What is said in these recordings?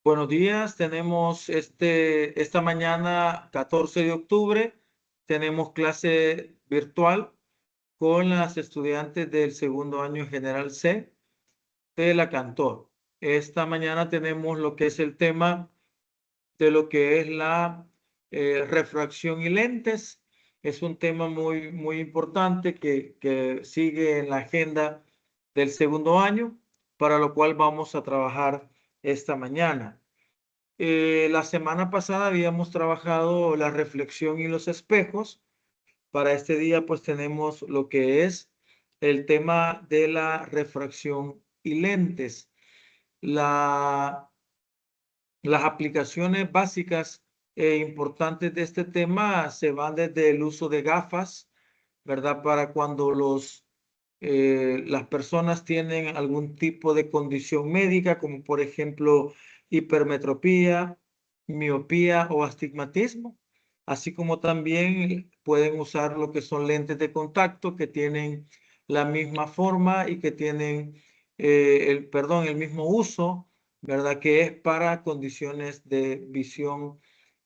Buenos días, tenemos esta mañana 14 de octubre, tenemos clase virtual con las estudiantes del segundo año General C de la Cantor. Esta mañana tenemos lo que es el tema de lo que es la refracción y lentes. Es un tema muy importante que sigue en la agenda del segundo año, para lo cual vamos a trabajar esta mañana. La semana pasada habíamos trabajado la reflexión y los espejos. Para este día, pues tenemos lo que es el tema de la refracción y lentes. Las aplicaciones básicas e importantes de este tema se van desde el uso de gafas, ¿verdad? Para cuando las personas tienen algún tipo de condición médica, como por ejemplo hipermetropía, miopía o astigmatismo, así como también pueden usar lo que son lentes de contacto que tienen la misma forma y que tienen el mismo uso, ¿verdad? Que es para condiciones de visión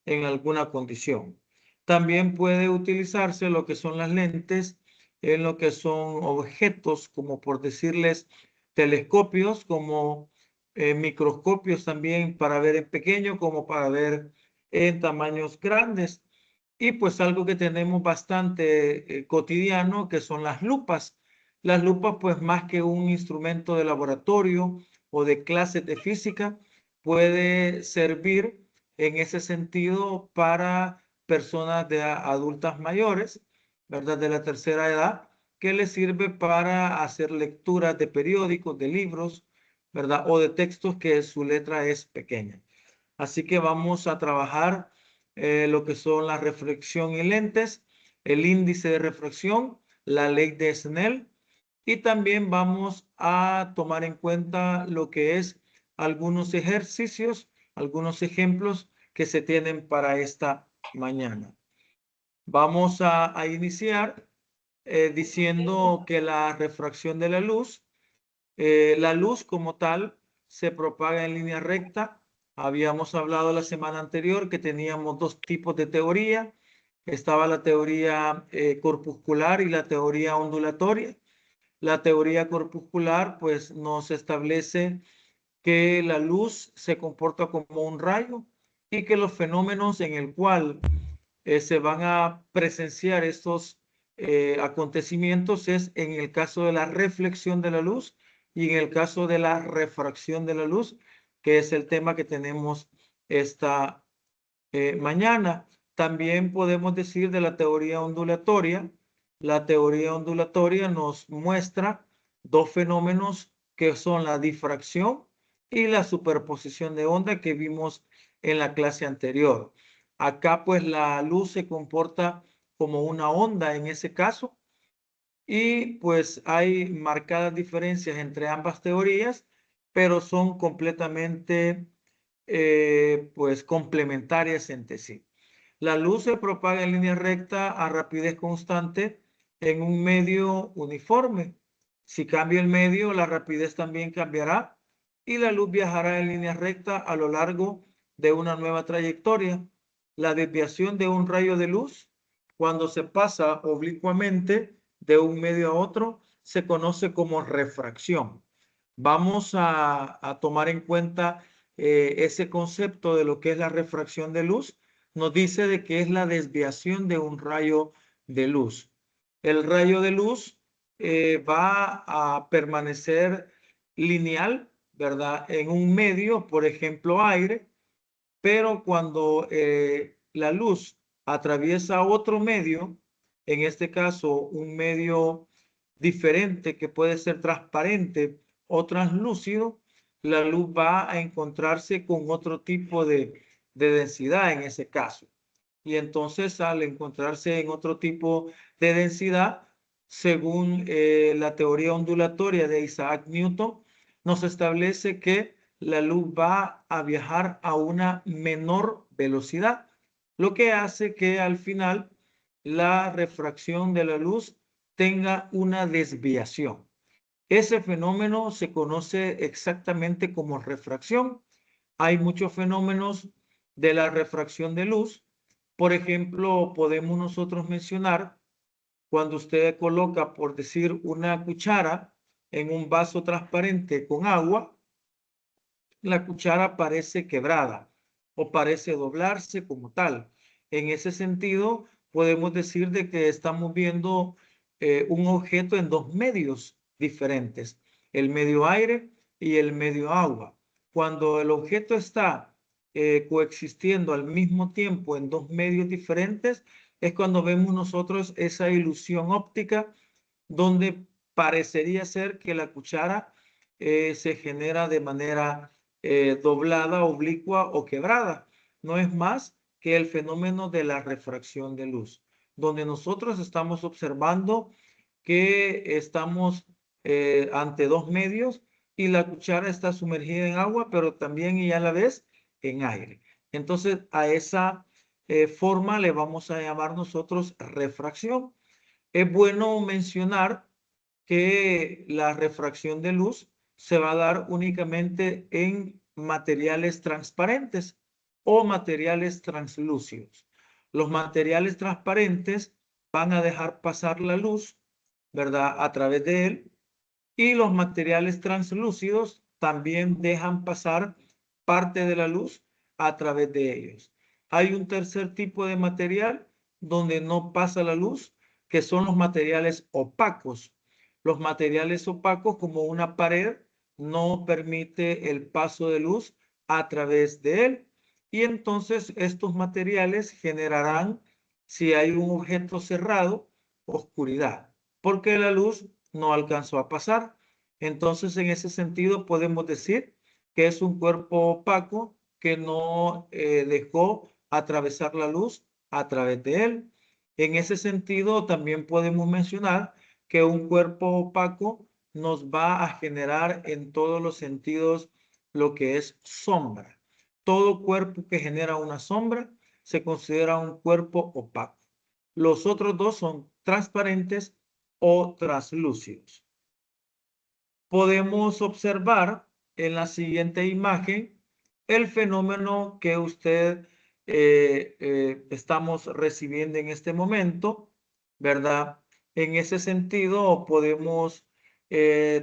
en alguna condición. También puede utilizarse lo que son las lentes en lo que son objetos, como por decirles telescopios, como microscopios también para ver en pequeño, como para ver en tamaños grandes. Y pues algo que tenemos bastante cotidiano, que son las lupas. Las lupas, pues más que un instrumento de laboratorio o de clases de física, puede servir en ese sentido para personas de adultas mayores, ¿verdad? De la tercera edad, que les sirve para hacer lecturas de periódicos, de libros, ¿verdad? O de textos que su letra es pequeña. Así que vamos a trabajar lo que son la reflexión y lentes, el índice de refracción, la ley de Snell, y también vamos a tomar en cuenta lo que es algunos ejercicios, algunos ejemplos que se tienen para esta mañana. Vamos a iniciar diciendo que la refracción de la luz como tal se propaga en línea recta. Habíamos hablado la semana anterior que teníamos dos tipos de teoría. Estaba la teoría corpuscular y la teoría ondulatoria. La teoría corpuscular pues nos establece que la luz se comporta como un rayo y que los fenómenos en el cual se van a presenciar estos acontecimientos es en el caso de la reflexión de la luz y en el caso de la refracción de la luz, que es el tema que tenemos esta mañana. También podemos decir de la teoría ondulatoria. La teoría ondulatoria nos muestra dos fenómenos que son la difracción y la superposición de onda que vimos en la clase anterior. Acá pues la luz se comporta como una onda en ese caso y pues hay marcadas diferencias entre ambas teorías, pero son completamente pues complementarias entre sí. La luz se propaga en línea recta a rapidez constante en un medio uniforme. Si cambia el medio, la rapidez también cambiará y la luz viajará en línea recta a lo largo de una nueva trayectoria. La desviación de un rayo de luz, cuando se pasa oblicuamente de un medio a otro, se conoce como refracción. Vamos a tomar en cuenta ese concepto de lo que es la refracción de luz. Nos dice de que es la desviación de un rayo de luz. El rayo de luz va a permanecer lineal, ¿verdad? En un medio, por ejemplo, aire, pero cuando la luz atraviesa otro medio, en este caso un medio diferente que puede ser transparente o translúcido, la luz va a encontrarse con otro tipo de densidad en ese caso. Y entonces al encontrarse en otro tipo de densidad, según la teoría ondulatoria de Isaac Newton, nos establece que la luz va a viajar a una menor velocidad, lo que hace que al final la refracción de la luz tenga una desviación. Ese fenómeno se conoce exactamente como refracción. hay muchos fenómenos de la refracción de luz. Por ejemplo, podemos nosotros mencionar cuando usted coloca, por decir, una cuchara en un vaso transparente con agua, la cuchara parece quebrada o parece doblarse como tal. En ese sentido, podemos decir de que estamos viendo un objeto en dos medios diferentes, el medio aire y el medio agua. Cuando el objeto está coexistiendo al mismo tiempo en dos medios diferentes, es cuando vemos nosotros esa ilusión óptica donde parecería ser que la cuchara se genera de manera doblada, oblicua o quebrada. No es más que el fenómeno de la refracción de luz, donde nosotros estamos observando que estamos ante dos medios y la cuchara está sumergida en agua, pero también y a la vez en aire. Entonces, a esa forma le vamos a llamar nosotros refracción. Es bueno mencionar que la refracción de luz se va a dar únicamente en materiales transparentes o materiales translúcidos. Los materiales transparentes van a dejar pasar la luz, ¿verdad?, a través de él, y los materiales translúcidos también dejan pasar parte de la luz a través de ellos. Hay un tercer tipo de material donde no pasa la luz, que son los materiales opacos. Los materiales opacos, como una pared, no permite el paso de luz a través de él. Y entonces estos materiales generarán, si hay un objeto cerrado, oscuridad, porque la luz no alcanzó a pasar. Entonces, en ese sentido, podemos decir que es un cuerpo opaco que no dejó atravesar la luz a través de él. En ese sentido, también podemos mencionar que un cuerpo opaco nos va a generar en todos los sentidos lo que es sombra. Todo cuerpo que genera una sombra se considera un cuerpo opaco. Los otros dos son transparentes o translúcidos. Podemos observar en la siguiente imagen el fenómeno que usted estamos recibiendo en este momento, ¿verdad? En ese sentido, podemos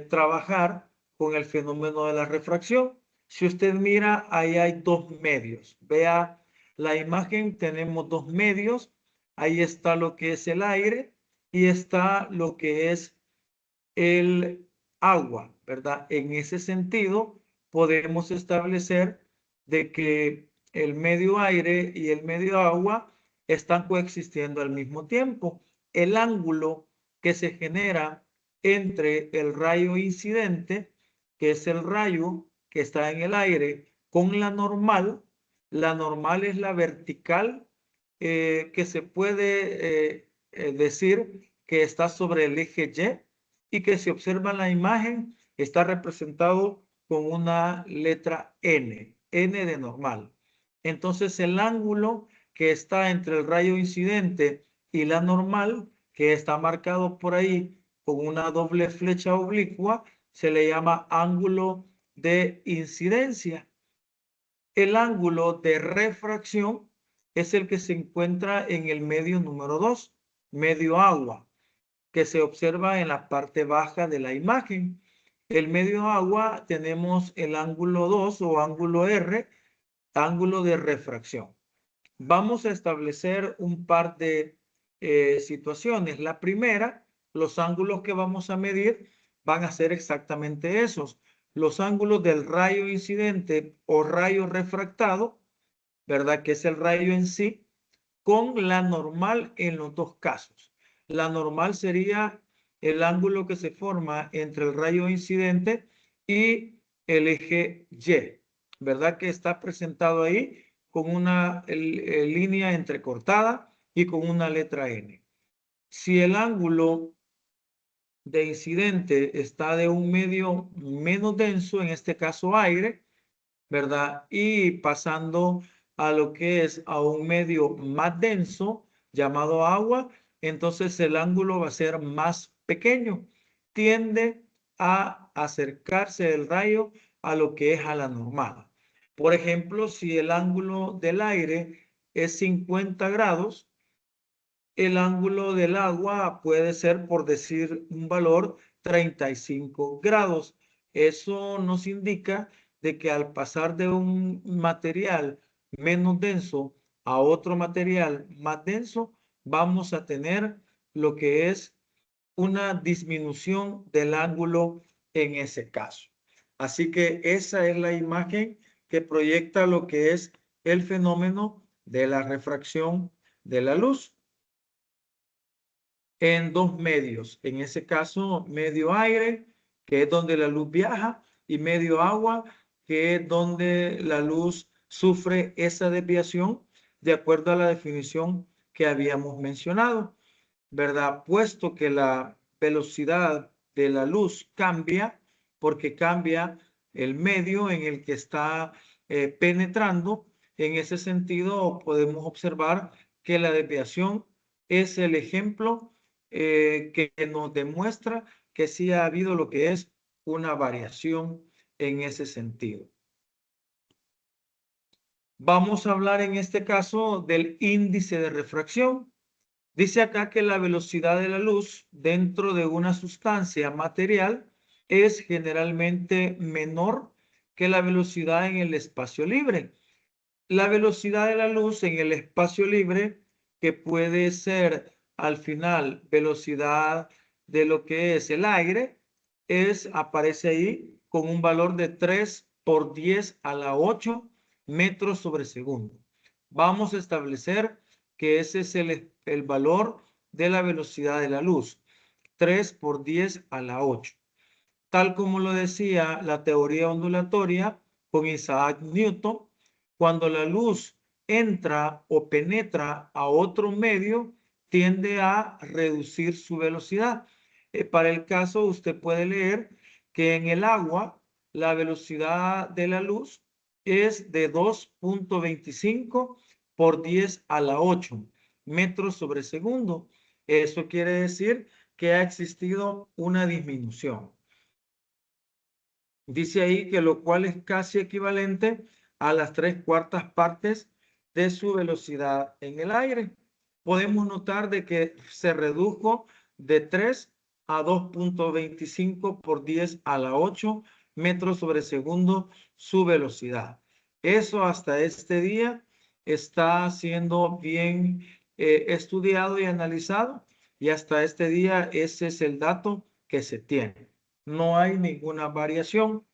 trabajar con el fenómeno de la refracción. Si usted mira, ahí hay dos medios. Vea la imagen, tenemos dos medios. Ahí está lo que es el aire y está lo que es el agua, ¿verdad? En ese sentido, podemos establecer de que el medio aire y el medio agua están coexistiendo al mismo tiempo. El ángulo que se genera entre el rayo incidente, que es el rayo que está en el aire, con la normal es la vertical que se puede decir que está sobre el eje Y, y que si observan la imagen está representado con una letra N, N de normal. Entonces el ángulo que está entre el rayo incidente y la normal, que está marcado por ahí con una doble flecha oblicua, se le llama ángulo de incidencia. El ángulo de refracción es el que se encuentra en el medio número 2, medio agua, que se observa en la parte baja de la imagen. El medio agua tenemos el ángulo 2 o ángulo R, ángulo de refracción. Vamos a establecer un par de situaciones. La primera, los ángulos que vamos a medir van a ser exactamente esos. Los ángulos del rayo incidente o rayo refractado, ¿verdad? Que es el rayo en sí, con la normal en los dos casos. La normal sería el ángulo que se forma entre el rayo incidente y el eje Y, ¿verdad? Que está presentado ahí con una línea entrecortada y con una letra N. Si el ángulo de incidente está de un medio menos denso, en este caso aire, ¿verdad? Y pasando a lo que es a un medio más denso llamado agua, entonces el ángulo va a ser más pequeño. Tiende a acercarse el rayo a lo que es a la normal. Por ejemplo, si el ángulo del aire es 50 grados, el ángulo del agua puede ser, por decir un valor, 35 grados. Eso nos indica de que al pasar de un material menos denso a otro material más denso, vamos a tener lo que es una disminución del ángulo en ese caso. Así que esa es la imagen que proyecta lo que es el fenómeno de la refracción de la luz en dos medios. En ese caso, medio aire, que es donde la luz viaja, y medio agua, que es donde la luz sufre esa desviación de acuerdo a la definición que habíamos mencionado, ¿verdad? Puesto que la velocidad de la luz cambia, porque cambia el medio en el que está penetrando, en ese sentido podemos observar que la desviación es el ejemplo que nos demuestra que sí ha habido lo que es una variación en ese sentido. Vamos a hablar en este caso del índice de refracción. Dice acá que la velocidad de la luz dentro de una sustancia material es generalmente menor que la velocidad en el espacio libre. La velocidad de la luz en el espacio libre, que puede ser al final velocidad de lo que es el aire, aparece ahí con un valor de 3 por 10 a la 8 metros sobre segundo. Vamos a establecer que ese es el valor de la velocidad de la luz, 3 por 10 a la 8. Tal como lo decía la teoría ondulatoria con Isaac Newton, cuando la luz entra o penetra a otro medio, tiende a reducir su velocidad. Para el caso, usted puede leer que en el agua la velocidad de la luz es de 2.25 por 10 a la 8 metros sobre segundo. Eso quiere decir que ha existido una disminución. Dice ahí que lo cual es casi equivalente a las 3/4 partes de su velocidad en el aire. Podemos notar de que se redujo de 3 a 2.25 por 10 a la 8 metros sobre segundo su velocidad. Eso hasta este día está siendo bien estudiado y analizado, y hasta este día ese es el dato que se tiene. No hay ninguna variación.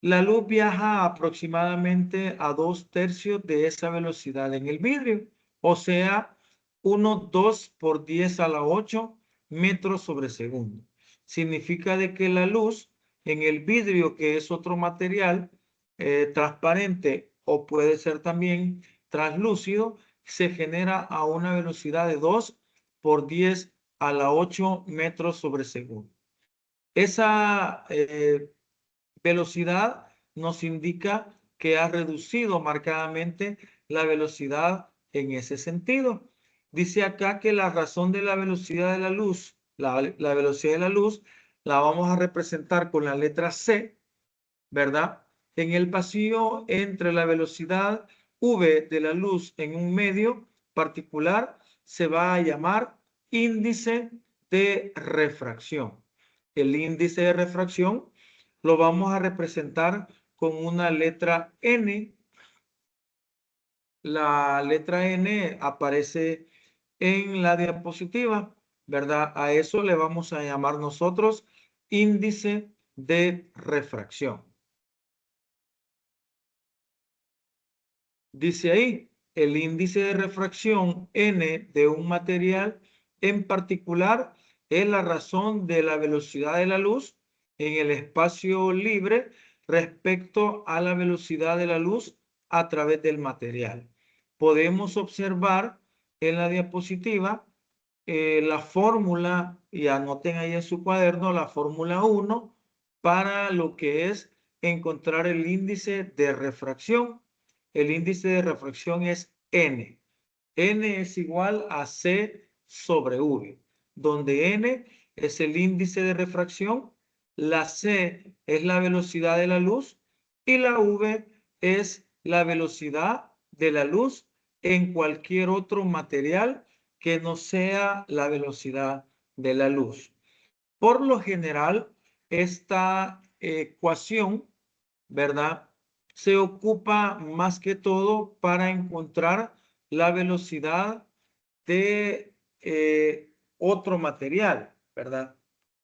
La luz viaja aproximadamente a 2/3 de esa velocidad en el vidrio, o sea, 2 por 10 a la 8 metros sobre segundo. Significa de que la luz en el vidrio, que es otro material transparente o puede ser también translúcido, se genera a una velocidad de 2 por 10 a la 8 metros sobre segundo. Esa velocidad nos indica que ha reducido marcadamente la velocidad en ese sentido. Dice acá que la razón de la velocidad de la luz, la velocidad de la luz, la vamos a representar con la letra C, ¿verdad? En el pasillo entre la velocidad V de la luz en un medio particular se va a llamar índice de refracción. El índice de refracción lo vamos a representar con una letra N. La letra N aparece en la diapositiva, ¿verdad? A eso le vamos a llamar nosotros índice de refracción. Dice ahí, el índice de refracción N de un material en particular es la razón de la velocidad de la luz en el espacio libre respecto a la velocidad de la luz a través del material. Podemos observar en la diapositiva la fórmula, y anoten ahí en su cuaderno la fórmula 1 para lo que es encontrar el índice de refracción. El índice de refracción es N. N es igual a C sobre V, donde N es el índice de refracción, la C es la velocidad de la luz y la V es la velocidad de la luz en cualquier otro material que no sea la velocidad de la luz. Por lo general, esta ecuación, ¿verdad?, se ocupa más que todo para encontrar la velocidad de otro material, ¿verdad?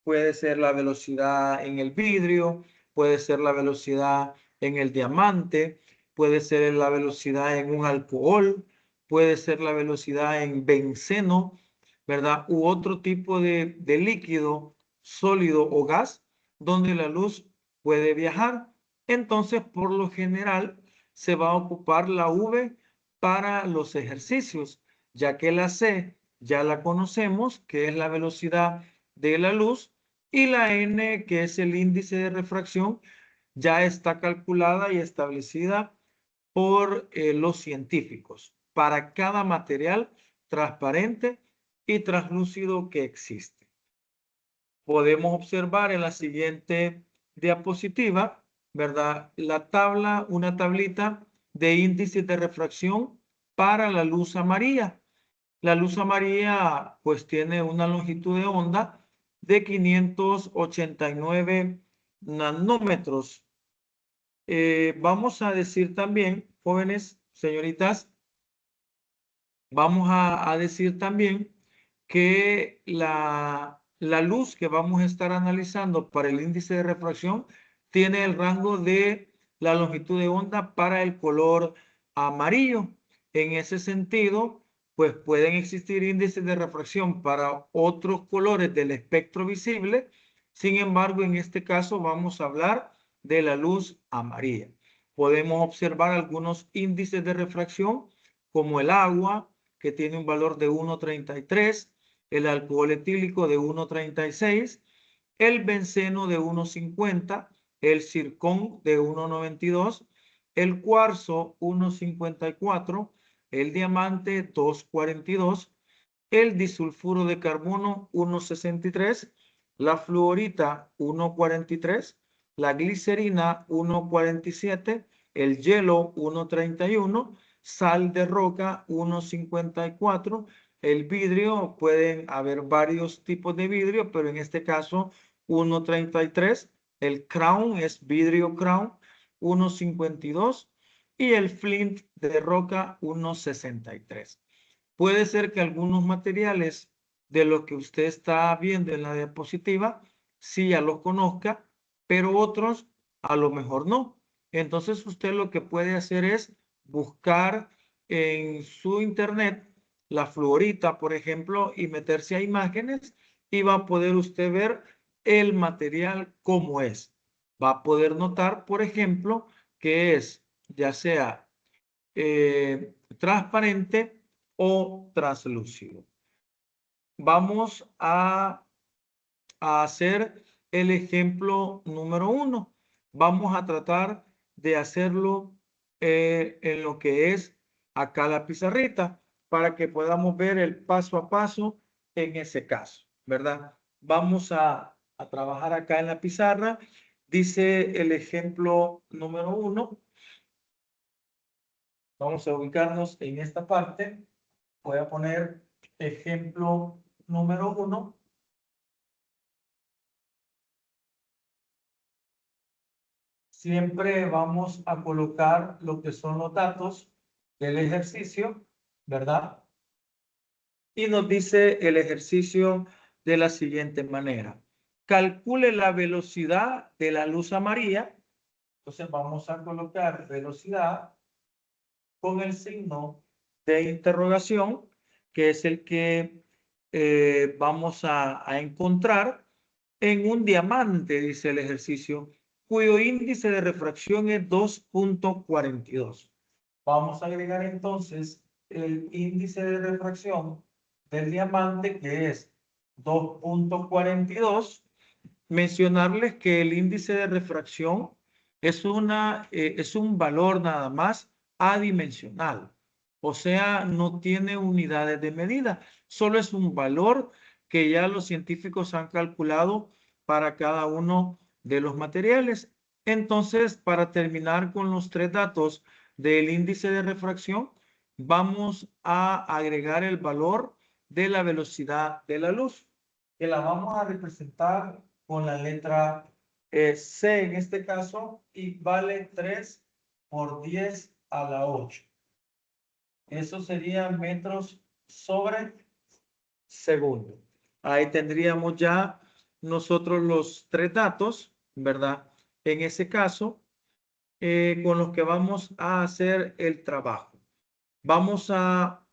Puede ser la velocidad en el vidrio, puede ser la velocidad en el diamante, puede ser la velocidad en un alcohol, puede ser la velocidad en benceno, ¿verdad? U otro tipo de líquido, sólido o gas, donde la luz puede viajar. Entonces, por lo general, se va a ocupar la V para los ejercicios, ya que la C ya la conocemos, que es la velocidad de la luz, y la N, que es el índice de refracción, ya está calculada y establecida por los científicos para cada material transparente y translúcido que existe. Podemos observar en la siguiente diapositiva, ¿verdad?, la tabla, una tablita de índices de refracción para la luz amarilla. La luz amarilla pues tiene una longitud de onda de 589 nanómetros. Vamos a decir también, jóvenes, señoritas, vamos a decir también que la luz que vamos a estar analizando para el índice de refracción tiene el rango de la longitud de onda para el color amarillo. En ese sentido, pues pueden existir índices de refracción para otros colores del espectro visible. Sin embargo, en este caso vamos a hablar de la luz amarilla. Podemos observar algunos índices de refracción como el agua, que tiene un valor de 1,33, el alcohol etílico de 1,36, el benceno de 1,50, el zircón de 1,92, el cuarzo 1,54, el diamante 2,42, el disulfuro de carbono 1,63, la fluorita 1,43, la glicerina 1,47, el hielo 1,31, sal de roca 1,54, el vidrio, pueden haber varios tipos de vidrio, pero en este caso 1,33, el crown es vidrio crown 1,52 y el flint de roca 1,63. Puede ser que algunos materiales de los que usted está viendo en la diapositiva sí ya los conozca, pero otros a lo mejor no. Entonces usted lo que puede hacer es buscar en su internet la fluorita, por ejemplo, y meterse a imágenes y va a poder usted ver el material como es. Va a poder notar, por ejemplo, que es ya sea transparente o translúcido. Vamos a hacer el ejemplo número 1. Vamos a tratar de hacerlo en lo que es acá la pizarrita para que podamos ver el paso a paso en ese caso, ¿verdad? Vamos a trabajar acá en la pizarra. Dice el ejemplo número 1. Vamos a ubicarnos en esta parte. Voy a poner ejemplo número 1. Siempre vamos a colocar lo que son los datos del ejercicio, ¿verdad? Y nos dice el ejercicio de la siguiente manera. Calcule la velocidad de la luz amarilla. Entonces vamos a colocar velocidad con el signo de interrogación, que es el que vamos a encontrar en un diamante, dice el ejercicio, cuyo índice de refracción es 2,42. Vamos a agregar entonces el índice de refracción del diamante, que es 2,42. Mencionarles que el índice de refracción es un valor nada más adimensional. O sea, no tiene unidades de medida. Solo es un valor que ya los científicos han calculado para cada uno de los materiales. Entonces, para terminar con los tres datos del índice de refracción, vamos a agregar el valor de la velocidad de la luz, que la vamos a representar con la letra C en este caso, y vale 3 por 10 a la 8. Eso sería metros sobre segundo. Ahí tendríamos ya nosotros los tres datos, ¿verdad? En ese caso, con los que vamos a hacer el trabajo. Vamos a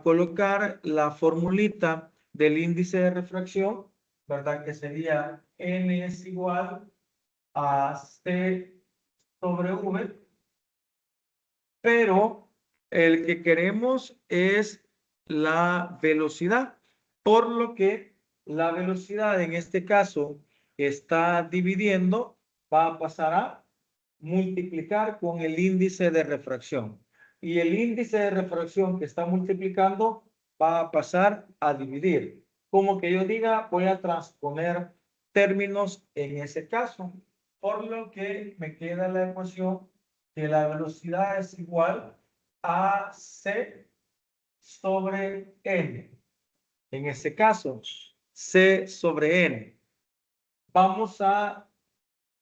colocar la formulita del índice de refracción, ¿verdad? Que sería N es igual a C sobre V, pero el que queremos es la velocidad, por lo que la velocidad en este caso está dividiendo, va a pasar a multiplicar con el índice de refracción. Y el índice de refracción que está multiplicando va a pasar a dividir. Como que yo diga, voy a transponer términos en ese caso, por lo que me queda la ecuación que la velocidad es igual a C sobre N. En ese caso, C sobre N. Vamos a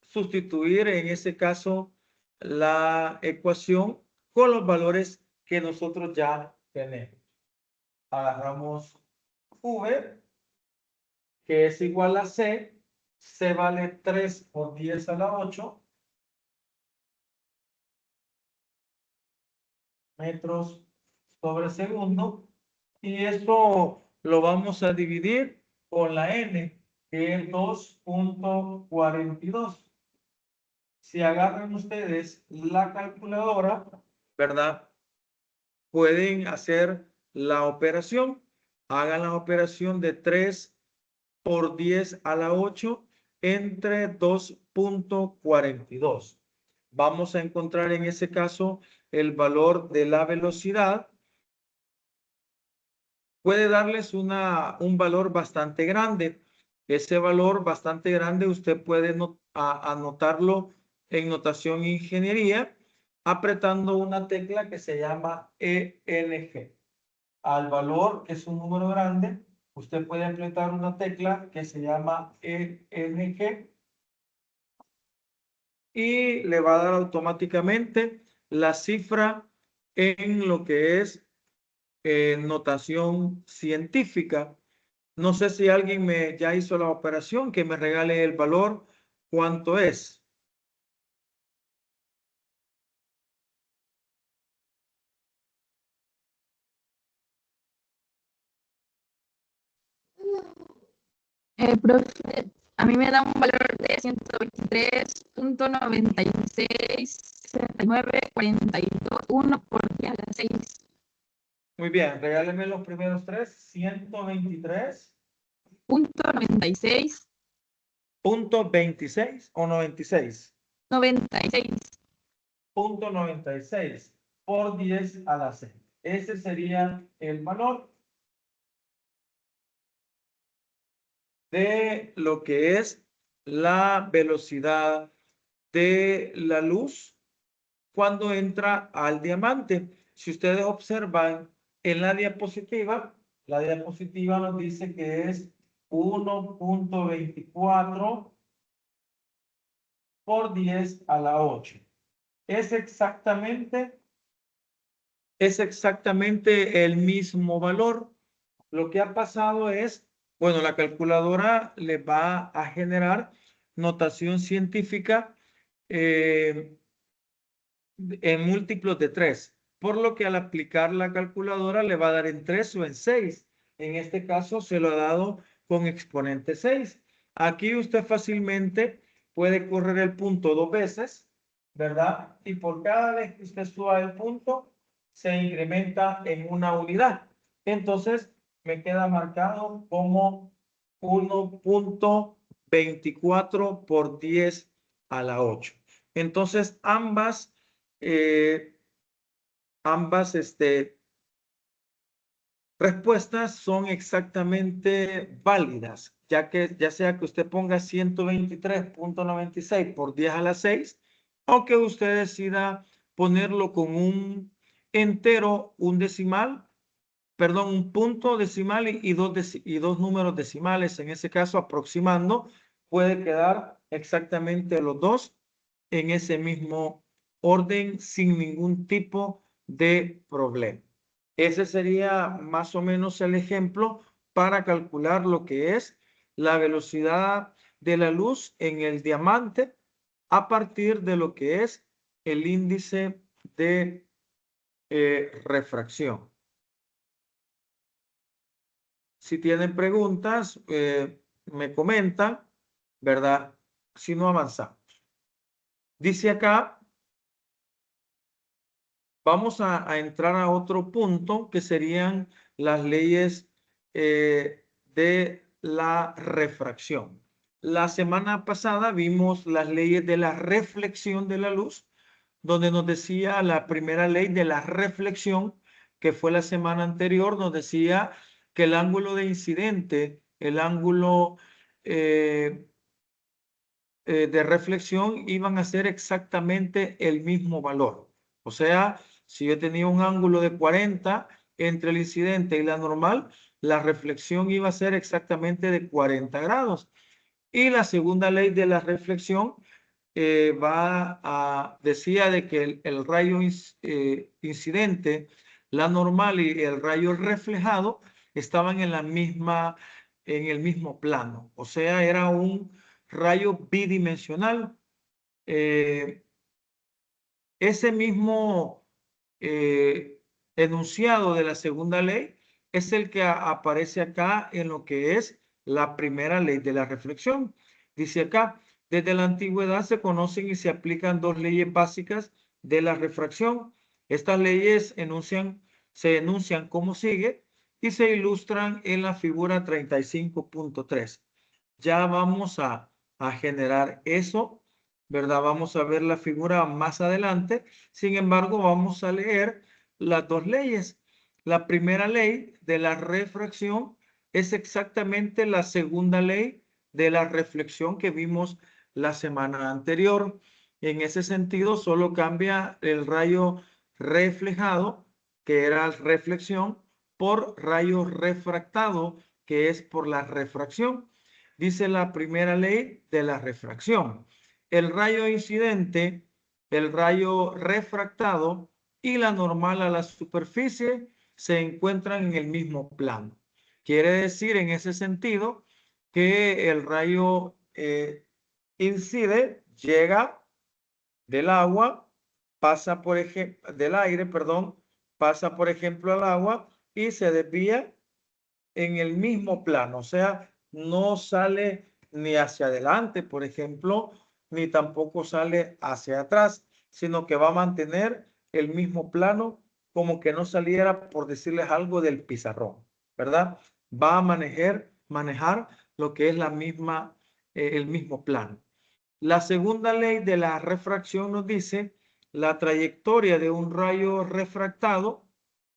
sustituir en ese caso la ecuación con los valores que nosotros ya tenemos. Agarramos V, que es igual a C. C vale 3 por 10 a la 8. Metros sobre segundo. Y esto lo vamos a dividir con la N, que es 2.42. Si agarran ustedes la calculadora, ¿verdad? Pueden hacer la operación. Hagan la operación de 3 por 10 a la 8 entre 2.42. Vamos a encontrar en ese caso el valor de la velocidad. Puede darles un valor bastante grande. Ese valor bastante grande usted puede anotarlo en notación ingeniería apretando una tecla que se llama ENG. Al valor, que es un número grande, usted puede apretar una tecla que se llama ENG y le va a dar automáticamente la cifra en lo que es notación científica. No sé si alguien ya hizo la operación, que me regale el valor. ¿Cuánto es? Profe, a mí me da un valor de 123.966942 por 10 a la 6. Muy bien, regáleme los primeros tres. 123. .96. .26 o 96. 96. .96 por 10 a la 6. Ese sería el valor de lo que es la velocidad de la luz cuando entra al diamante. Si ustedes observan en la diapositiva nos dice que es 1.24 por 10 a la 8. Es exactamente el mismo valor. Lo que ha pasado es, bueno, la calculadora le va a generar notación científica en múltiplos de 3, por lo que al aplicar la calculadora le va a dar en 3 o en 6. En este caso se lo ha dado con exponente 6. Aquí usted fácilmente puede correr el punto 2 veces, ¿verdad? Y por cada vez que usted suba el punto, se incrementa en una unidad. Entonces, me queda marcado como 1.24 por 10 a la 8. Entonces, ambas respuestas son exactamente válidas, ya sea que usted ponga 123.96 por 10 a la 6, o que usted decida ponerlo con un entero, un decimal, perdón, un punto decimal y dos números decimales, en ese caso aproximando, puede quedar exactamente los dos en ese mismo orden sin ningún tipo de problema. Ese sería más o menos el ejemplo para calcular lo que es la velocidad de la luz en el diamante a partir de lo que es el índice de refracción. Si tienen preguntas, me comentan, ¿verdad? Si no, avanzamos. Dice acá, vamos a entrar a otro punto que serían las leyes de la refracción. La semana pasada vimos las leyes de la reflexión de la luz, donde nos decía la primera ley de la reflexión, que fue la semana anterior, nos decía que el ángulo de incidente, el ángulo de reflexión iban a ser exactamente el mismo valor. O sea, si yo tenía un ángulo de 40 entre el incidente y la normal, la reflexión iba a ser exactamente de 40 grados. Y la segunda ley de la reflexión decía de que el rayo incidente, la normal y el rayo reflejado estaban en el mismo plano. O sea, era un rayo bidimensional. Ese mismo enunciado de la segunda ley es el que aparece acá en lo que es la primera ley de la reflexión. Dice acá, desde la antigüedad se conocen y se aplican dos leyes básicas de la refracción. Estas leyes se enuncian como sigue y se ilustran en la figura 35.3. Ya vamos a generar eso, ¿verdad? Vamos a ver la figura más adelante. Sin embargo, vamos a leer las dos leyes. La primera ley de la refracción es exactamente la segunda ley de la reflexión que vimos la semana anterior. En ese sentido, solo cambia el rayo reflejado, que era reflexión, por rayo refractado, que es por la refracción. Dice la primera ley de la refracción: el rayo incidente, el rayo refractado y la normal a la superficie se encuentran en el mismo plano. Quiere decir en ese sentido que el rayo incide, llega del agua, pasa por ejemplo, del aire, perdón, pasa por ejemplo al agua y se desvía en el mismo plano, o sea, no sale ni hacia adelante, por ejemplo, ni tampoco sale hacia atrás, sino que va a mantener el mismo plano, como que no saliera, por decirles algo, del pizarrón, ¿verdad? Va a manejar lo que es el mismo plano. La segunda ley de la refracción nos dice la trayectoria de un rayo refractado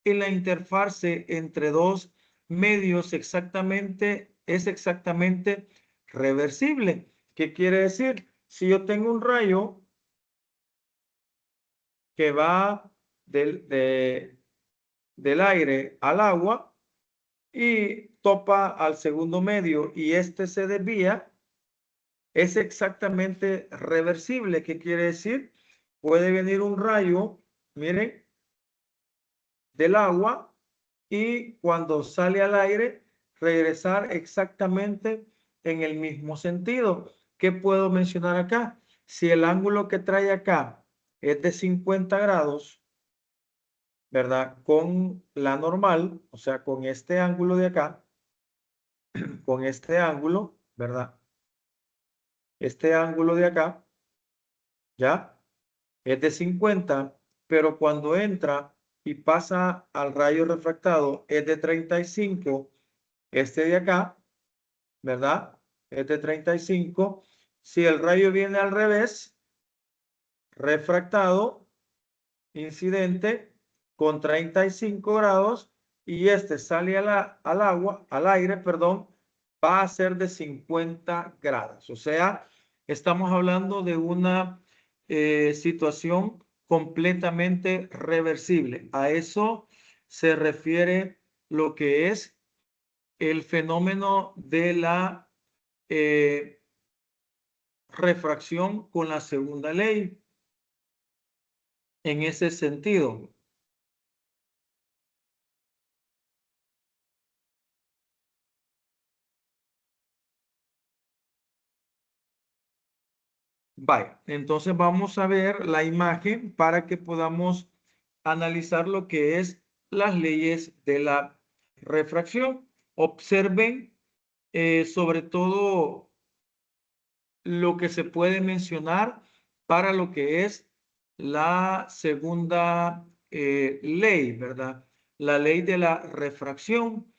en la interfase entre dos medios es exactamente reversible. ¿Qué quiere decir? Si yo tengo un rayo que va del aire al agua y topa al segundo medio y este se desvía, es exactamente reversible. ¿Qué quiere decir? Puede venir un rayo, miren, del agua y cuando sale al aire regresar exactamente en el mismo sentido. ¿Qué puedo mencionar acá? Si el ángulo que trae acá es de 50 grados, ¿verdad? Con la normal, o sea, con este ángulo de acá, con este ángulo, ¿verdad? Este ángulo de acá, ¿ya? Es de 50, pero cuando entra y pasa al rayo refractado es de 35, este de acá, ¿verdad? Es de 35. Si el rayo viene al revés, refractado, incidente, con 35 grados, y este sale al aire, perdón, va a ser de 50 grados. O sea, estamos hablando de una situación completamente reversible. A eso se refiere lo que es el fenómeno de la refracción con la segunda ley. En ese sentido, vaya, entonces vamos a ver la imagen para que podamos analizar lo que es las leyes de la refracción. Observen sobre todo lo que se puede mencionar para lo que es la segunda ley, ¿verdad? La ley de la refracción.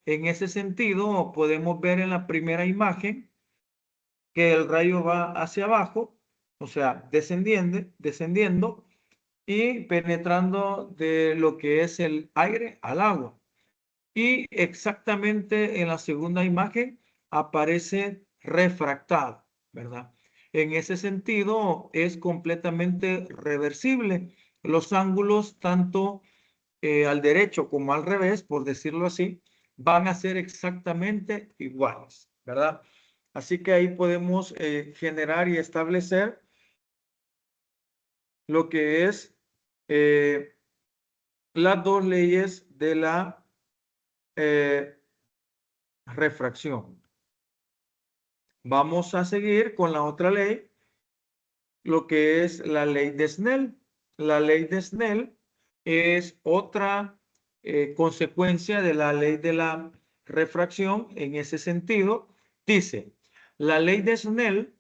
En ese sentido, podemos ver en la primera imagen que el rayo va hacia abajo, o sea, descendiendo y penetrando de lo que es el aire al agua. Y exactamente en la segunda imagen aparece refractado, ¿verdad? En ese sentido es completamente reversible. Los ángulos, tanto al derecho como al revés, por decirlo así, van a ser exactamente iguales, ¿verdad? Así que ahí podemos generar y establecer lo que es las dos leyes de la refracción. Vamos a seguir con la otra ley, lo que es la ley de Snell. La ley de Snell es otra consecuencia de la ley de la refracción. En ese sentido, dice, la ley de Snell,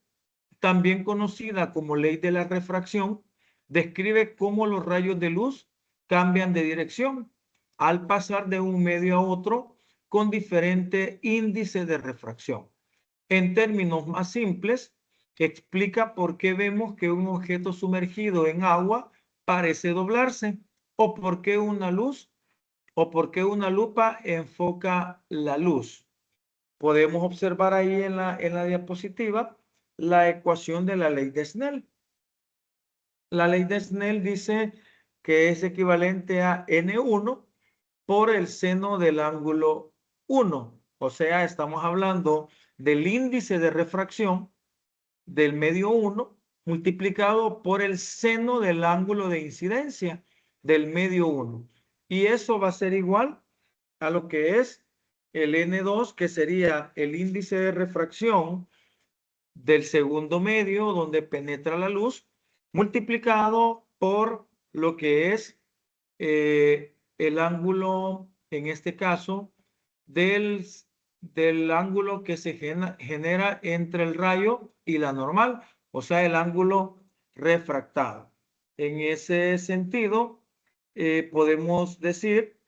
también conocida como ley de la refracción, describe cómo los rayos de luz cambian de dirección al pasar de un medio a otro con diferente índice de refracción. En términos más simples, explica por qué vemos que un objeto sumergido en agua parece doblarse, o por qué una luz, o por qué una lupa enfoca la luz. Podemos observar ahí en la diapositiva la ecuación de la ley de Snell. La ley de Snell dice que es equivalente a N1 por el seno del ángulo 1. O sea, estamos hablando del índice de refracción del medio 1 multiplicado por el seno del ángulo de incidencia del medio 1. Y eso va a ser igual a lo que es el N2, que sería el índice de refracción del segundo medio donde penetra la luz, multiplicado por lo que es el ángulo, en este caso, del ángulo que se genera entre el rayo y la normal, o sea, el ángulo refractado. En ese sentido, podemos decir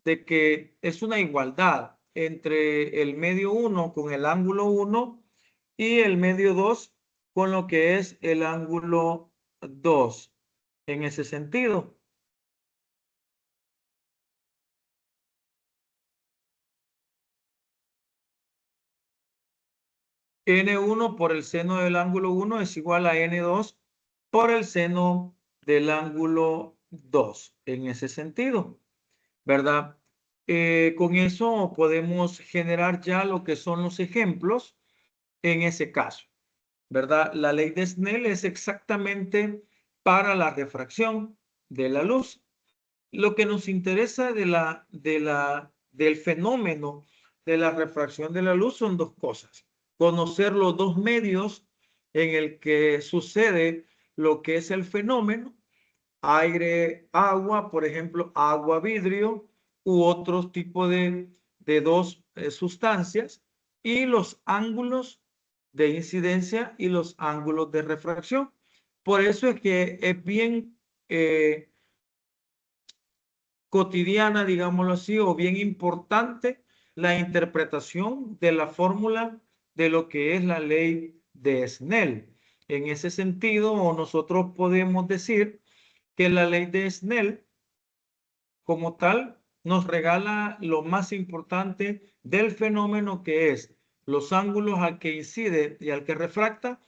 de que es una igualdad entre el medio 1 con el ángulo 1 y el medio 2 con lo que es el ángulo 2. En ese sentido, N1 por el seno del ángulo 1 es igual a N2 por el seno del ángulo 2. En ese sentido, ¿verdad? Con eso podemos generar ya lo que son los ejemplos en ese caso, ¿verdad? La ley de Snell es exactamente para la refracción de la luz. Lo que nos interesa del fenómeno de la refracción de la luz son dos cosas. Conocer los dos medios en el que sucede lo que es el fenómeno, aire, agua, por ejemplo, agua, vidrio, u otro tipo de dos sustancias, y los ángulos de incidencia y los ángulos de refracción. Por eso es que es bien cotidiana, digámoslo así, o bien importante la interpretación de la fórmula de lo que es la ley de Snell. En ese sentido, nosotros podemos decir que la ley de Snell, como tal, nos regala lo más importante del fenómeno, que es los ángulos al que incide y al que refracta,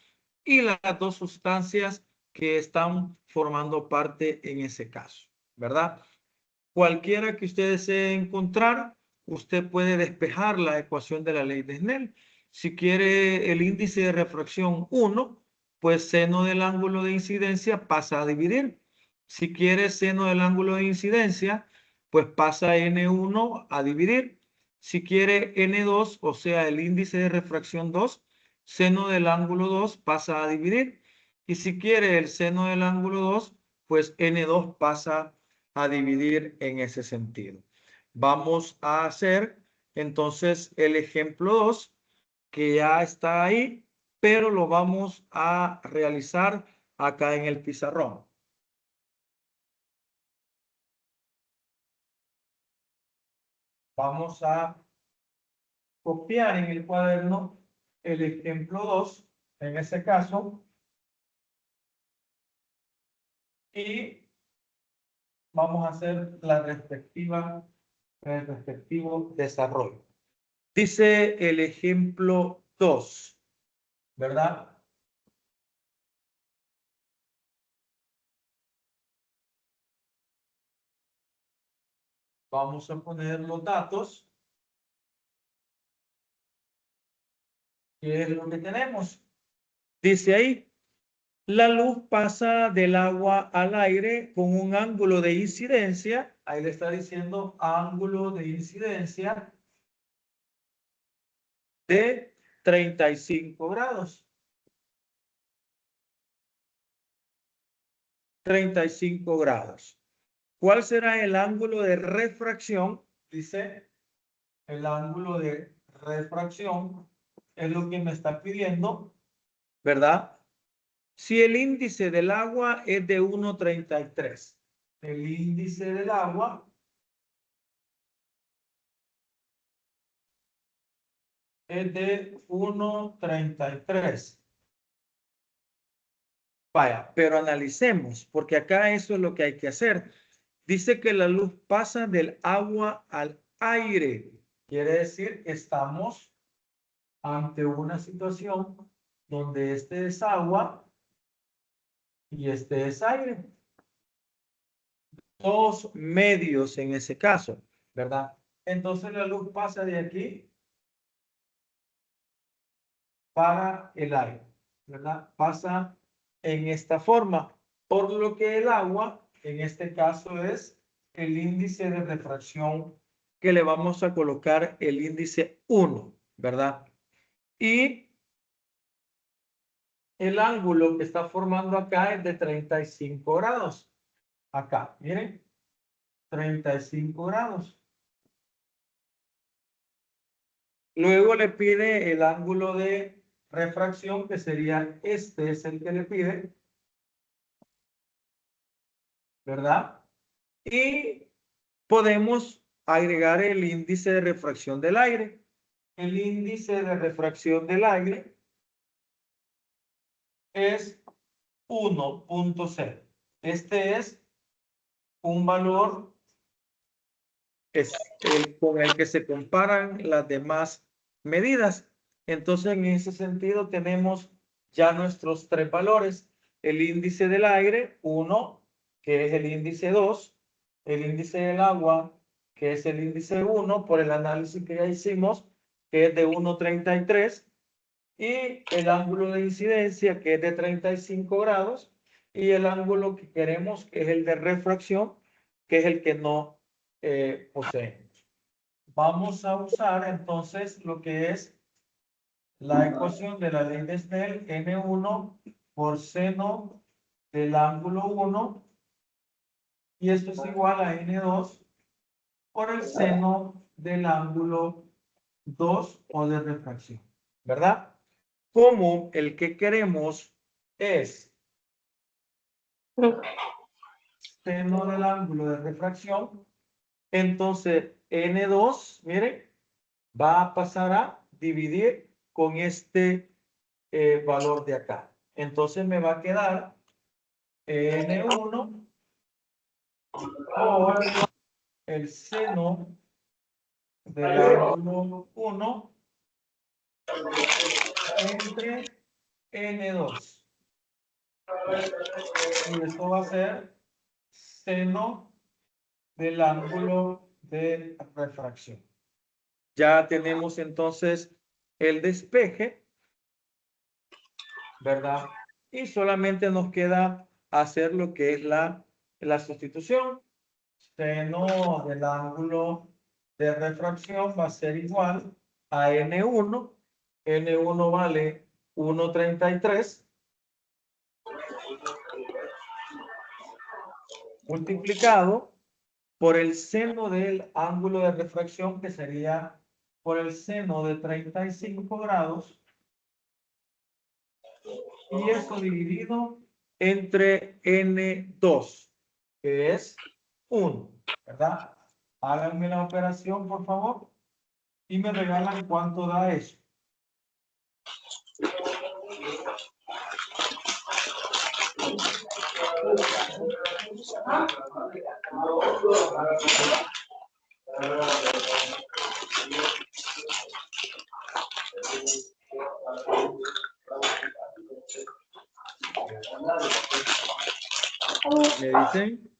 y las dos sustancias que están formando parte en ese caso, ¿verdad? Cualquiera que usted desee encontrar, usted puede despejar la ecuación de la ley de Snell. Si quiere el índice de refracción 1, pues seno del ángulo de incidencia pasa a dividir. Si quiere seno del ángulo de incidencia, pues pasa N1 a dividir. Si quiere N2, o sea, el índice de refracción 2, seno del ángulo 2 pasa a dividir. Y si quiere el seno del ángulo 2, pues N2 pasa a dividir en ese sentido. Vamos a hacer entonces el ejemplo 2, que ya está ahí, pero lo vamos a realizar acá en el pizarrón. Vamos a copiar en el cuaderno el ejemplo 2, en ese caso, y vamos a hacer el respectivo desarrollo. Dice el ejemplo 2, ¿verdad? Vamos a poner los datos. ¿Qué es lo que tenemos? Dice ahí, la luz pasa del agua al aire con un ángulo de incidencia. Ahí le está diciendo ángulo de incidencia de 35 grados. 35 grados. ¿Cuál será el ángulo de refracción? Dice, el ángulo de refracción es lo que me está pidiendo, ¿verdad? Si el índice del agua es de 1,33, el índice del agua es de 1,33. Vaya, pero analicemos, porque acá eso es lo que hay que hacer. Dice que la luz pasa del agua al aire. Quiere decir que estamos ante una situación donde este es agua y este es aire. Dos medios en ese caso, ¿verdad? Entonces la luz pasa de aquí para el aire, ¿verdad? Pasa en esta forma, por lo que el agua, en este caso, es el índice de refracción, que le vamos a colocar el índice 1, ¿verdad? Y el ángulo que está formando acá es de 35 grados. Acá, miren, 35 grados. Luego le pide el ángulo de refracción, que sería este, es el que le pide, ¿verdad? Y podemos agregar el índice de refracción del aire. El índice de refracción del aire es 1.0. Este es un valor con el que se comparan las demás medidas. Entonces, en ese sentido, tenemos ya nuestros tres valores. El índice del aire, 1, que es el índice 2. El índice del agua, que es el índice 1, por el análisis que ya hicimos, que es de 1,33. Y el ángulo de incidencia, que es de 35 grados. Y el ángulo que queremos, que es el de refracción, que es el que no poseemos. Vamos a usar entonces lo que es la ecuación de la ley de Snell, N1 por seno del ángulo 1, y esto es igual a N2 por el seno del ángulo 2 o de refracción, ¿verdad? Como el que queremos es seno del ángulo de refracción, entonces N2, miren, va a pasar a dividir con este valor de acá. Entonces me va a quedar N1 por el seno del ángulo 1 entre N2. Y esto va a ser seno del ángulo de refracción. Ya tenemos entonces el despeje, ¿verdad? Y solamente nos queda hacer lo que es la sustitución. Seno del ángulo de refracción va a ser igual a N1. N1 vale 1,33. Multiplicado por el seno del ángulo de refracción, que sería por el seno de 35 grados. Y eso dividido entre N2, que es 1, ¿verdad? Háganme la operación, por favor, y me regalan cuánto da eso. ¿Me dicen?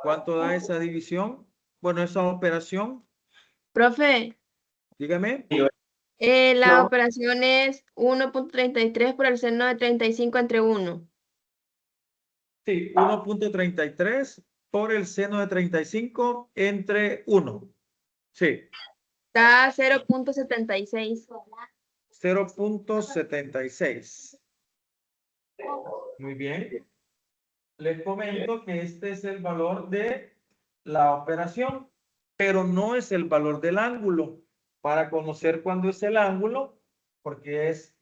¿Cuánto da esa división? Bueno, esa operación. Profe, Dígame. la operación es 1.33 por el seno de 35 entre 1. Sí, 1.33 por el seno de 35 entre 1. Sí. Da 0.76. 0.76. Muy bien. Les comento que este es el valor de la operación, pero no es el valor del ángulo. Para conocer cuándo es el ángulo, porque es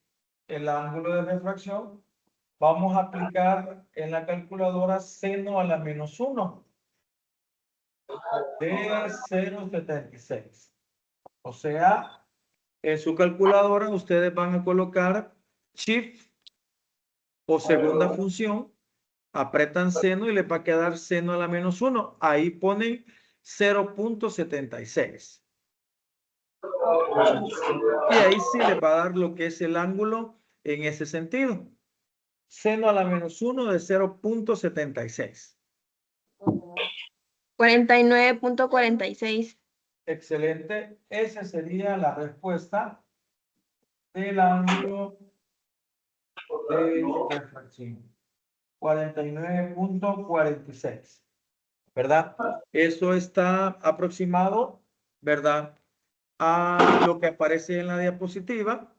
el ángulo de refracción, vamos a aplicar en la calculadora seno a la menos 1 de 0.76. O sea, en su calculadora ustedes van a colocar shift o segunda función, apretan seno y les va a quedar seno a la menos 1. Ahí ponen 0.76. Y ahí sí les va a dar lo que es el ángulo en ese sentido. Seno a la menos 1 de 0.76. 49.46. Excelente. Esa sería la respuesta del ángulo de refracción. 49.46. ¿Verdad? Eso está aproximado, ¿verdad? A lo que aparece en la diapositiva,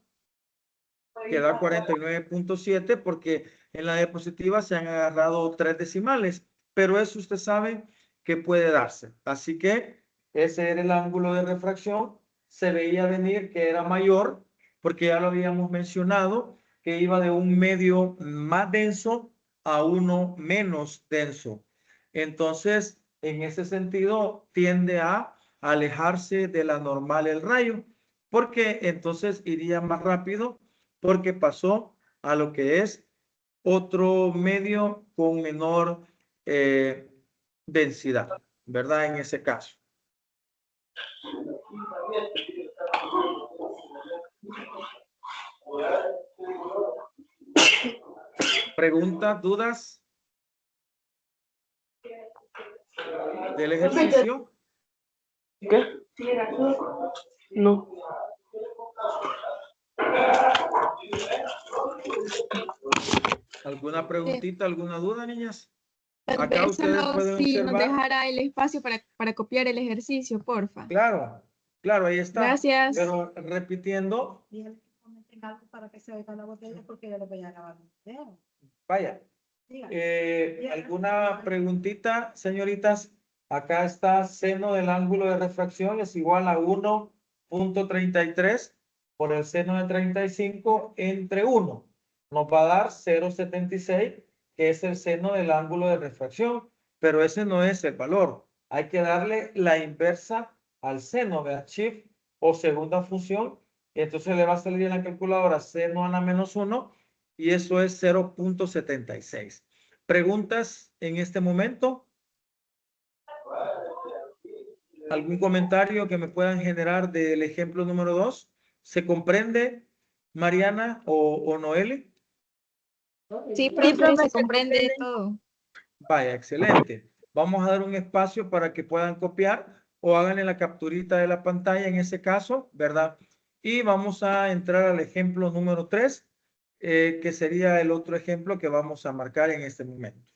que da 49.7, porque en la diapositiva se han agarrado 3 decimales, pero eso usted sabe que puede darse. Así que ese era el ángulo de refracción. Se veía venir que era mayor, porque ya lo habíamos mencionado, que iba de un medio más denso a uno menos denso. Entonces, en ese sentido, tiende a alejarse de la normal el rayo, porque entonces iría más rápido, porque pasó a lo que es otro medio con menor densidad, ¿verdad? En ese caso. ¿Preguntas, dudas del ejercicio? ¿Qué? No. ¿Alguna preguntita, alguna duda, niñas? Tal Acá vez ustedes solo pueden si nos observar. dejara el espacio para copiar el ejercicio, porfa. Claro, claro, ahí está. Gracias. Pero repitiendo. Dígale que comenten algo para que se oiga la botella porque yo le voy a grabar un video. Vaya. Dígale. ¿Alguna preguntita, señoritas? Acá está seno del ángulo de refracción es igual a 1.33 por el seno de 35 entre 1. Nos va a dar 0.76, que es el seno del ángulo de refracción, pero ese no es el valor. hay que darle la inversa al seno, ¿verdad? Shift o segunda función. Y entonces le va a salir en la calculadora seno a la menos 1 y eso es 0.76. ¿Preguntas en este momento? ¿Algún comentario que me puedan generar del ejemplo número 2? ¿Se comprende, Mariana o Noeli? Sí, profe, se comprende todo. Vaya, excelente. Vamos a dar un espacio para que puedan copiar o hagan la capturita de la pantalla en ese caso, ¿verdad? Y vamos a entrar al ejemplo número 3, que sería el otro ejemplo que vamos a marcar en este momento.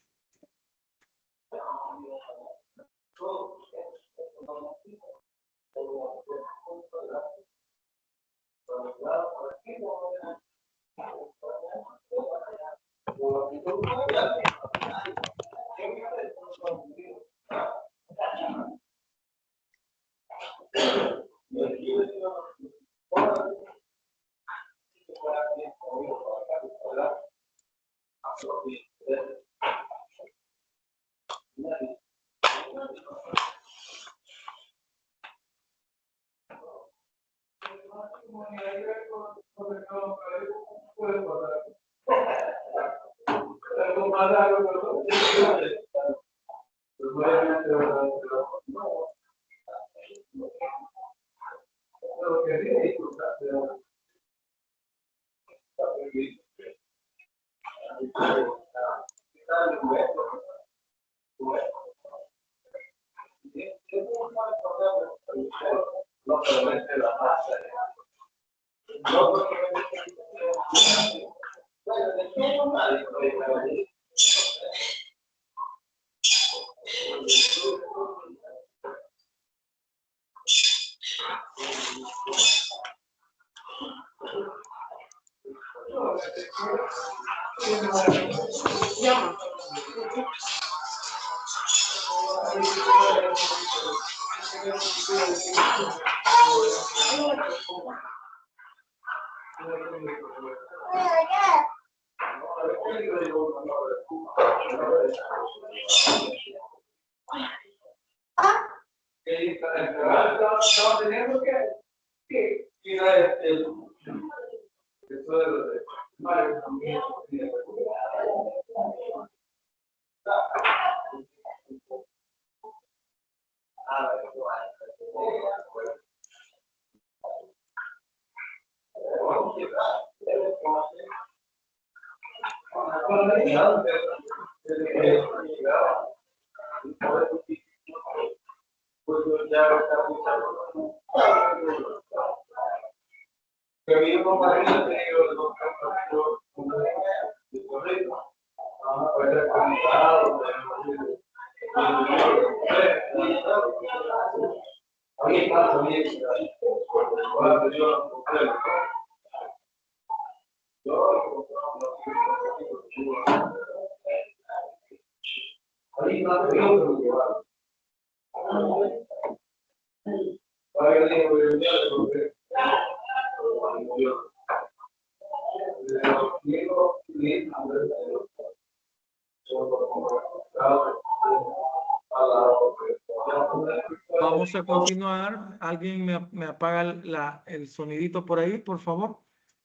Vamos a continuar. ¿Alguien me apaga el sonidito por ahí, por favor?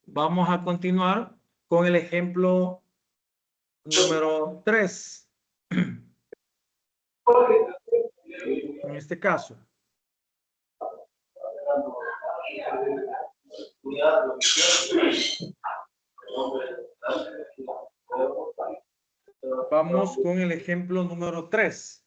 Vamos a continuar con el ejemplo número 3. En este caso. Vamos con el ejemplo número 3.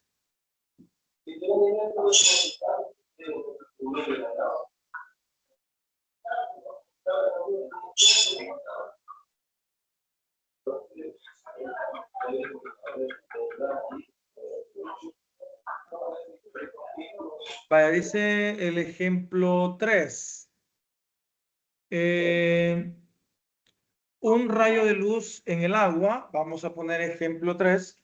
Vaya, dice el ejemplo 3. Un rayo de luz en el agua. Vamos a poner ejemplo 3.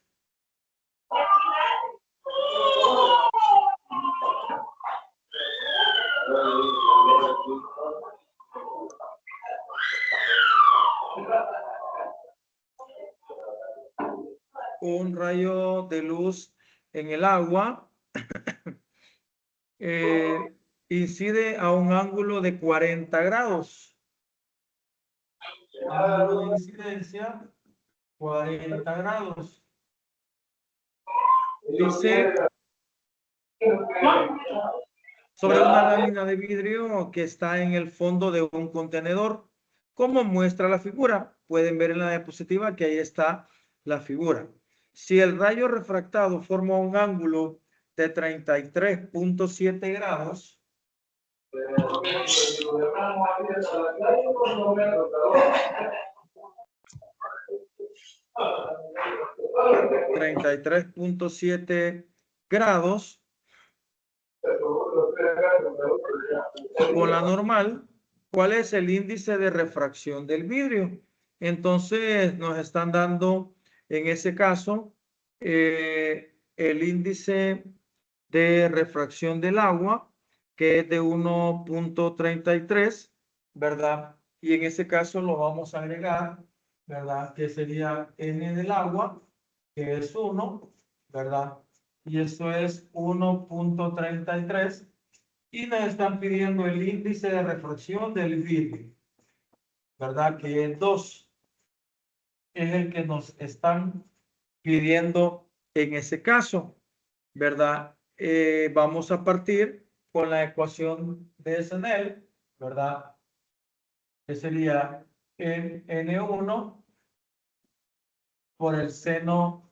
Un rayo de luz en el agua incide a un ángulo de 40 grados. Ángulo de incidencia, 40 grados. Dice sobre una lámina de vidrio que está en el fondo de un contenedor. Como muestra la figura, pueden ver en la diapositiva que ahí está la figura. Si el rayo refractado forma un ángulo de 33.7 grados, 33.7 grados con la normal, ¿cuál es el índice de refracción del vidrio? Entonces nos están dando en ese caso el índice de refracción del agua, que es de 1.33, ¿verdad? Y en ese caso lo vamos a agregar, ¿verdad? Que sería N del agua, que es 1, ¿verdad? Y eso es 1.33. Y nos están pidiendo el índice de refracción del vidrio, ¿verdad? Que es 2. Es el que nos están pidiendo en ese caso, ¿verdad? Vamos a partir con la ecuación de Snell, ¿verdad? Que sería N1 por el seno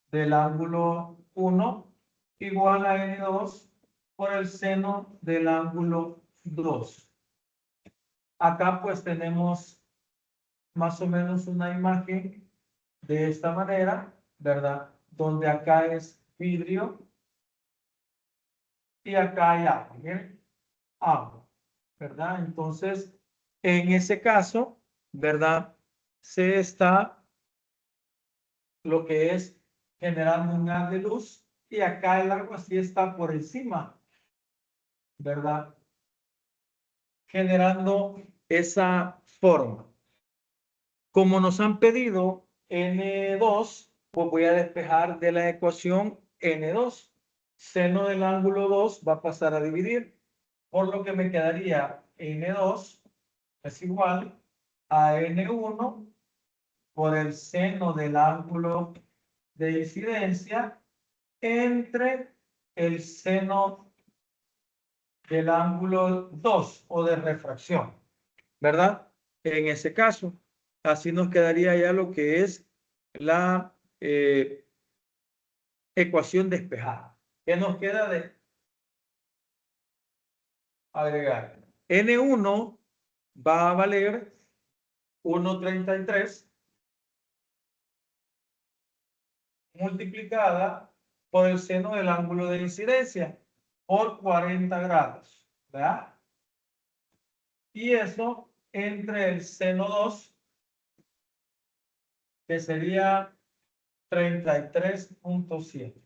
del ángulo 1 igual a N2 por el seno del ángulo 2. Acá pues tenemos más o menos una imagen de esta manera, ¿verdad? Donde acá es vidrio y acá hay agua, ¿bien? Agua, ¿verdad? Entonces, en ese caso, ¿verdad? Se está lo que es generando un haz de luz y acá el agua sí está por encima, ¿verdad? Generando esa forma. Como nos han pedido N2, pues voy a despejar de la ecuación N2. Seno del ángulo 2 va a pasar a dividir, por lo que me quedaría N2 es igual a N1 por el seno del ángulo de incidencia entre el seno del ángulo 2 o de refracción, ¿verdad? En ese caso, así nos quedaría ya lo que es la ecuación despejada. ¿Qué nos queda de agregar? N1 va a valer 1.33 multiplicada por el seno del ángulo de incidencia por 40 grados, ¿verdad? Y eso entre el seno 2, que sería 33.7.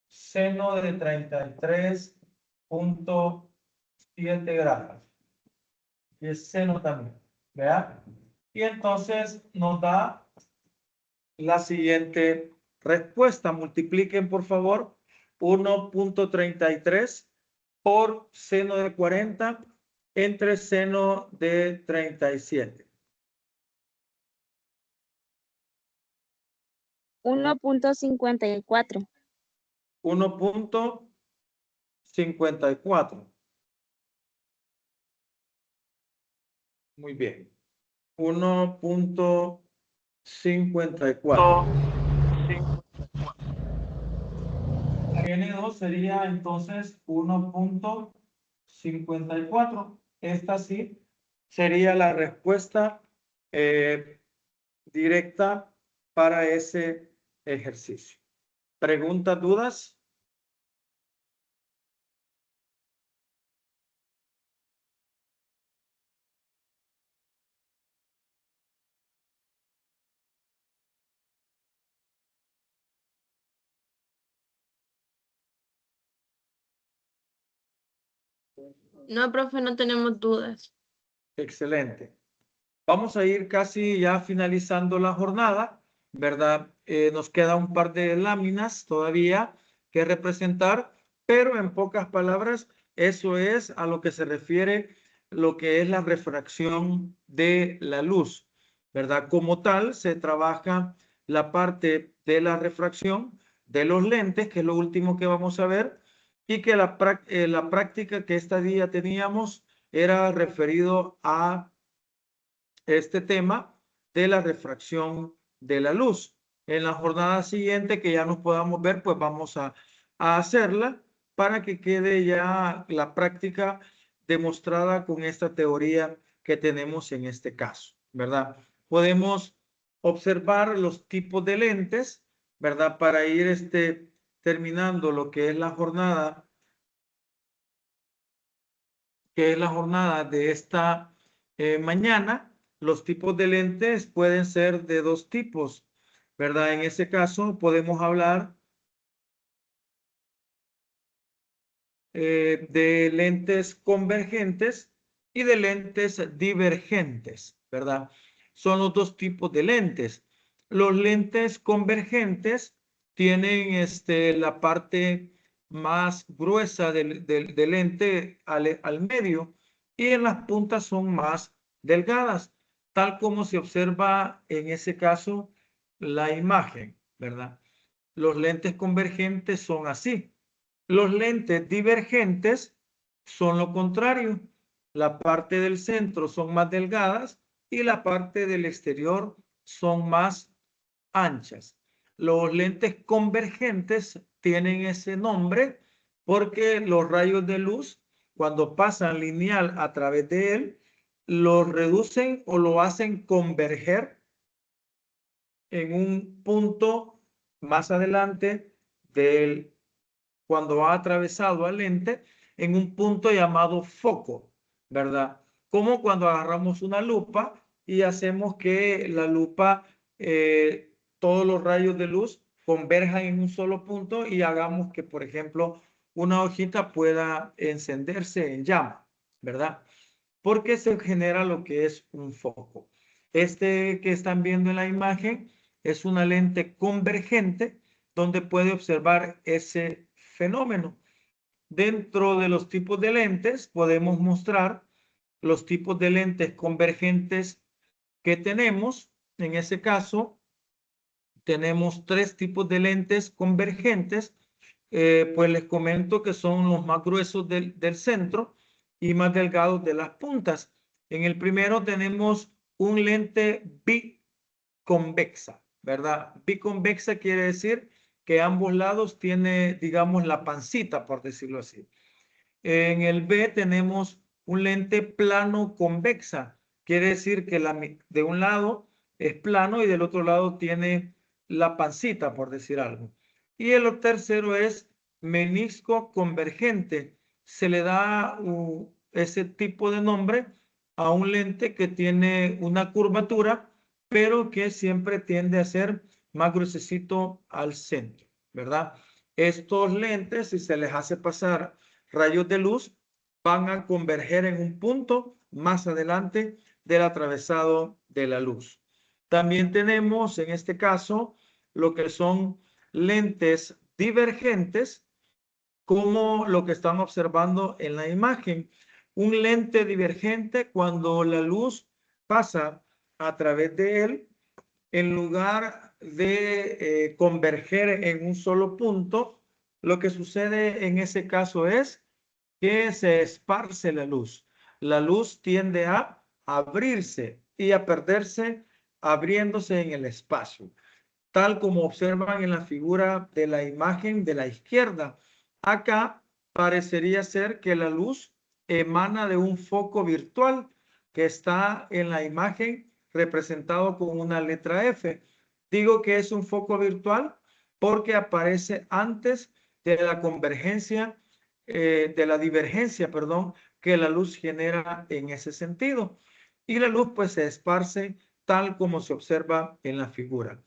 Seno de 33.7 grados. Y es seno también, ¿verdad? Y entonces nos da la siguiente respuesta. Multipliquen, por favor, 1.33 por seno de 40 entre seno de 37. 1.54. 1.54. Muy bien. 1.54. N2 sería entonces 1.54. Esta sí sería la respuesta directa para ese ejercicio. ¿Preguntas, dudas? No, profe, no tenemos dudas. Excelente. Vamos a ir casi ya finalizando la jornada, ¿verdad? Nos queda un par de láminas todavía que representar, pero en pocas palabras Eso es a lo que se refiere lo que es la refracción de la luz, ¿verdad? Como tal, se trabaja la parte de la refracción de los lentes, que es lo último que vamos a ver, y que la práctica que este día teníamos era referido a este tema de la refracción de la luz. En la jornada siguiente que ya nos podamos ver, pues vamos a hacerla para que quede ya la práctica demostrada con esta teoría que tenemos en este caso, ¿verdad? Podemos observar los tipos de lentes, ¿verdad? Para ir terminando lo que es la jornada, de esta mañana. Los tipos de lentes pueden ser de dos tipos, ¿verdad? En ese caso podemos hablar de lentes convergentes y de lentes divergentes, ¿verdad? Son los dos tipos de lentes. Los lentes convergentes tienen la parte más gruesa del lente al medio y en las puntas son más delgadas, tal como se observa en ese caso la imagen, ¿verdad? Los lentes convergentes son así. Los lentes divergentes son lo contrario. La parte del centro son más delgadas y la parte del exterior son más anchas. Los lentes convergentes tienen ese nombre porque los rayos de luz, cuando pasan lineal a través de él, lo reducen o lo hacen converger en un punto más adelante cuando ha atravesado al lente en un punto llamado foco, ¿verdad? Como cuando agarramos una lupa y hacemos que la lupa, todos los rayos de luz converjan en un solo punto y hagamos que, por ejemplo, una hojita pueda encenderse en llama, ¿verdad? Porque se genera lo que es un foco. Este que están viendo en la imagen es una lente convergente donde puede observar ese fenómeno. Dentro de los tipos de lentes podemos mostrar los tipos de lentes convergentes que tenemos. En ese caso, tenemos tres tipos de lentes convergentes. Pues les comento que son los más gruesos del centro y más delgados de las puntas. En el primero tenemos un lente biconvexa, ¿verdad? Biconvexa quiere decir que ambos lados tiene, digamos, la pancita, por decirlo así. En el B tenemos un lente plano convexa. Quiere decir que de un lado es plano y del otro lado tiene la pancita, por decir algo. Y el tercero es menisco convergente. Se le da ese tipo de nombre a un lente que tiene una curvatura, pero que siempre tiende a ser más gruesecito al centro, ¿verdad? Estos lentes, si se les hace pasar rayos de luz, van a converger en un punto más adelante del atravesado de la luz. También tenemos en este caso lo que son lentes divergentes, como lo que están observando en la imagen. Un lente divergente, cuando la luz pasa a través de él, en lugar de converger en un solo punto, lo que sucede en ese caso es que se esparce la luz. La luz tiende a abrirse y a perderse abriéndose en el espacio, tal como observan en la figura de la imagen de la izquierda. Acá parecería ser que la luz emana de un foco virtual que está en la imagen representado con una letra F. Digo que es un foco virtual porque aparece antes de la convergencia, de la divergencia, perdón, que la luz genera en ese sentido. Y la luz pues se esparce tal como se observa en la figura.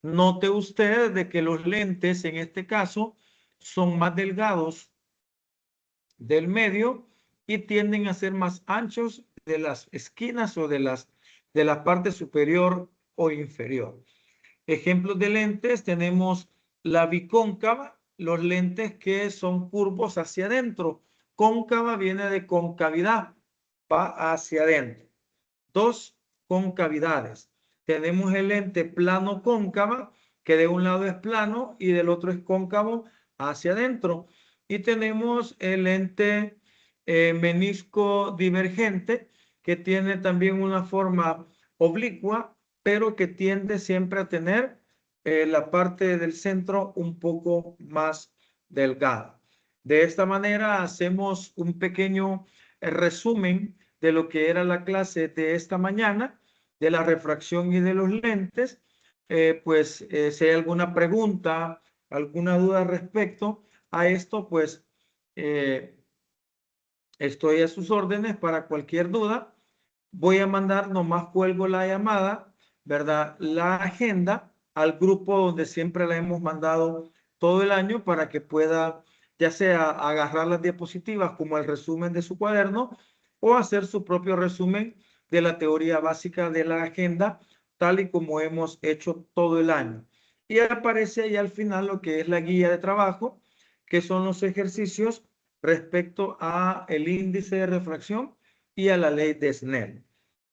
Note usted de que los lentes en este caso son más delgados del medio y tienden a ser más anchos de las esquinas o de la parte superior o inferior. Ejemplos de lentes tenemos la bicóncava, los lentes que son curvos hacia adentro, Cóncava viene de concavidad, va hacia adentro. Dos concavidades. Tenemos el lente plano cóncava, que de un lado es plano y del otro es cóncavo hacia adentro. Y tenemos el lente menisco divergente, que tiene también una forma oblicua, pero que tiende siempre a tener la parte del centro un poco más delgada. De esta manera hacemos un pequeño resumen de lo que era la clase de esta mañana, de la refracción y de los lentes. Si hay alguna pregunta, alguna duda respecto a esto, pues estoy a sus órdenes para cualquier duda. Voy a mandar, nomás cuelgo la llamada, ¿verdad? La agenda al grupo donde siempre la hemos mandado todo el año para que pueda, ya sea agarrar las diapositivas como el resumen de su cuaderno o hacer su propio resumen de la teoría básica de la agenda, tal y como hemos hecho todo el año. Y aparece ahí al final lo que es la guía de trabajo, que son los ejercicios respecto a el índice de refracción y a la ley de Snell,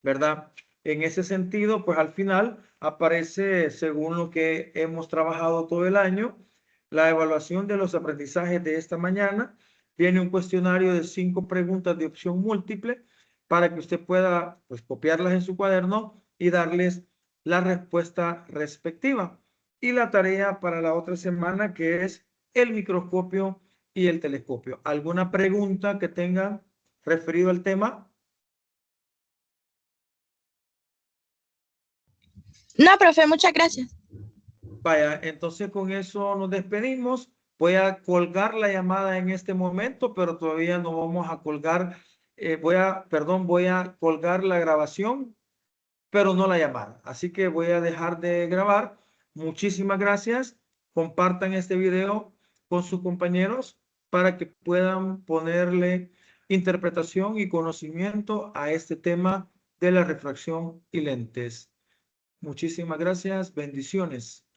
¿verdad? En ese sentido, pues al final aparece, según lo que hemos trabajado todo el año, la evaluación de los aprendizajes de esta mañana. Viene un cuestionario de 5 preguntas de opción múltiple para que usted pueda, pues, copiarlas en su cuaderno y darles la respuesta respectiva. Y la tarea para la otra semana, que es el microscopio y el telescopio. ¿Alguna pregunta que tengan referido al tema? No, profe, muchas gracias. Vaya, entonces con eso nos despedimos. Voy a colgar la llamada en este momento, pero todavía no vamos a colgar. Voy a colgar la grabación, pero no la llamada. Así que voy a dejar de grabar. Muchísimas gracias. Compartan este video con sus compañeros para que puedan ponerle interpretación y conocimiento a este tema de la refracción y lentes. Muchísimas gracias. Bendiciones.